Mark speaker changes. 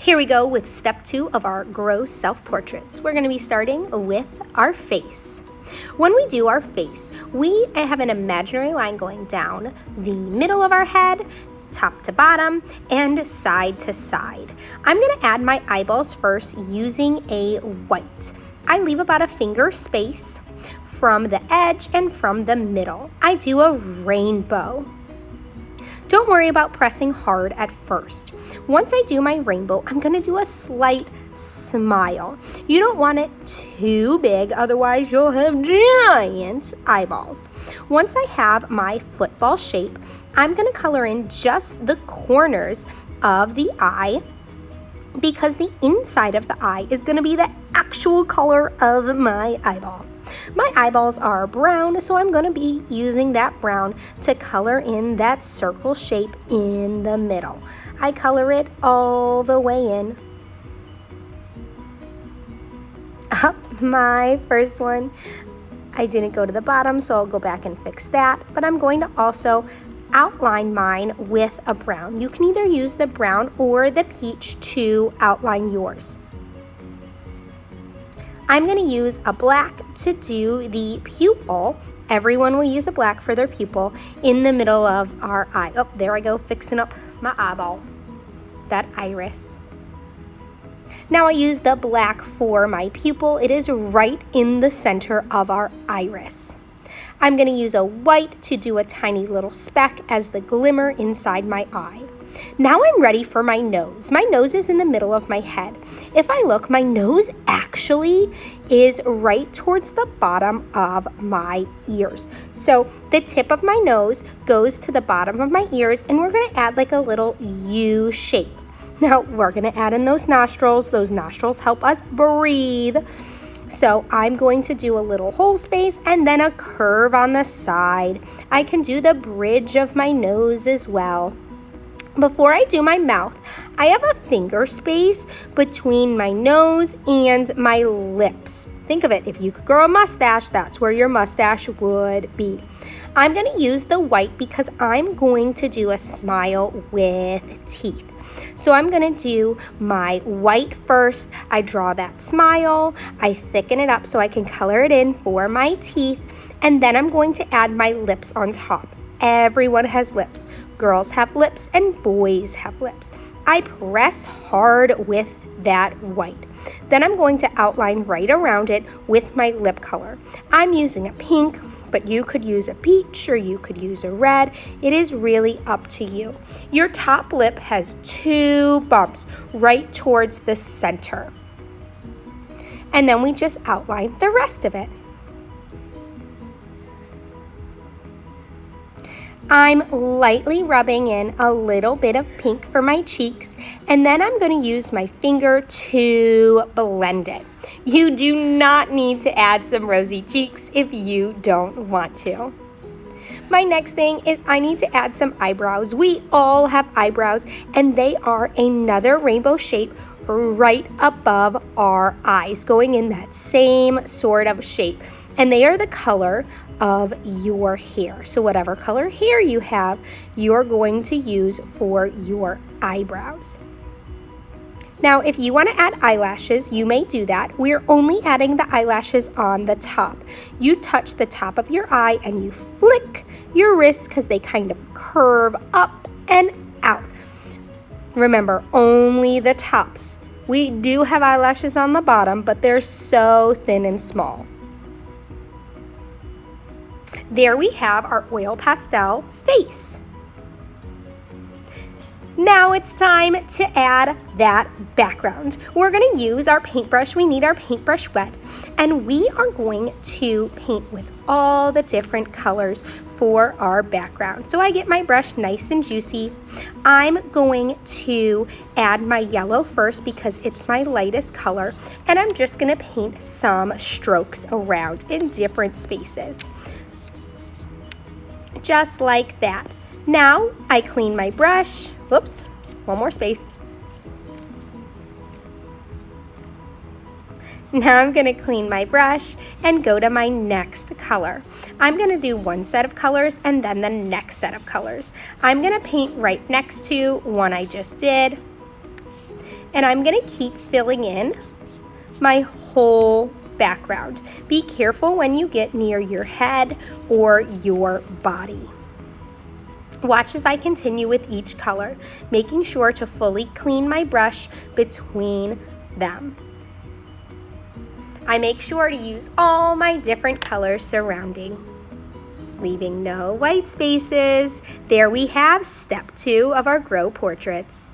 Speaker 1: Here we go with step 2 of our gross self-portraits. We're going to be starting with our face. When we do our face, we have an imaginary line going down the middle of our head, top to bottom, and side to side. I'm going to add my eyeballs first using a white. I leave about a finger space from the edge and from the middle. I do a rainbow. Don't worry about pressing hard at first. Once I do my rainbow, I'm going to do a slight smile. You don't want it too big, otherwise you'll have giant eyeballs. Once I have my football shape, I'm going to color in just the corners of the eye, because the inside of the eye is going to be the actual color of my eyeball. My eyeballs are brown, so I'm going to be using that brown to color in that circle shape in the middle. I color it all the way in. Up my first one. I didn't go to the bottom, so I'll go back and fix that. But I'm going to also outline mine with a brown. You can either use the brown or the peach to outline yours. I'm going to use a black to do the pupil. Everyone will use a black for their pupil in the middle of our eye. Oh, there I go, fixing up my eyeball, that iris. Now I use the black for my pupil. It is right in the center of our iris. I'm going to use a white to do a tiny little speck as the glimmer inside my eye. Now I'm ready for my nose. My nose is in the middle of my head. If I look, my nose actually is right towards the bottom of my ears. So the tip of my nose goes to the bottom of my ears, and we're going to add like a little U shape. Now we're going to add in those nostrils. Those nostrils help us breathe. So I'm going to do a little hole space and then a curve on the side. I can do the bridge of my nose as well. Before I do my mouth, I have a finger space between my nose and my lips. Think of it, if you could grow a mustache, that's where your mustache would be. I'm going to use the white because I'm going to do a smile with teeth. So I'm going to do my white first. I draw that smile, I thicken it up so I can color it in for my teeth, and then I'm going to add my lips on top. Everyone has lips. Girls have lips and boys have lips. I press hard with that white. Then I'm going to outline right around it with my lip color. I'm using a pink, but you could use a peach or you could use a red. It is really up to you. Your top lip has 2 bumps right towards the center. And then we just outline the rest of it. I'm lightly rubbing in a little bit of pink for my cheeks, and then I'm going to use my finger to blend it. You do not need to add some rosy cheeks if you don't want to. My next thing is I need to add some eyebrows. We all have eyebrows, and they are another rainbow shape right above our eyes, going in that same sort of shape. And they are the color of your hair. So whatever color hair you have, you're going to use for your eyebrows. Now, if you want to add eyelashes, you may do that. We're only adding the eyelashes on the top. You touch the top of your eye and you flick your wrists because they kind of curve up and out. Remember, only the tops. We do have eyelashes on the bottom, but they're so thin and small. There we have our oil pastel face. Now it's time to add that background. We're going to use our paintbrush. We need our paintbrush wet, and we are going to paint with all the different colors for our background. So I get my brush nice and juicy. I'm going to add my yellow first because it's my lightest color, and I'm just going to paint some strokes around in different spaces. Just like that. Now I clean my brush. Whoops, one more space. Now I'm going to clean my brush and go to my next color. I'm going to do one set of colors and then the next set of colors. I'm going to paint right next to one I just did. And I'm gonna keep filling in my whole background. Be careful when you get near your head or your body. Watch as I continue with each color, making sure to fully clean my brush between them. I make sure to use all my different colors surrounding, leaving no white spaces. There we have step 2 of our Grow Portraits.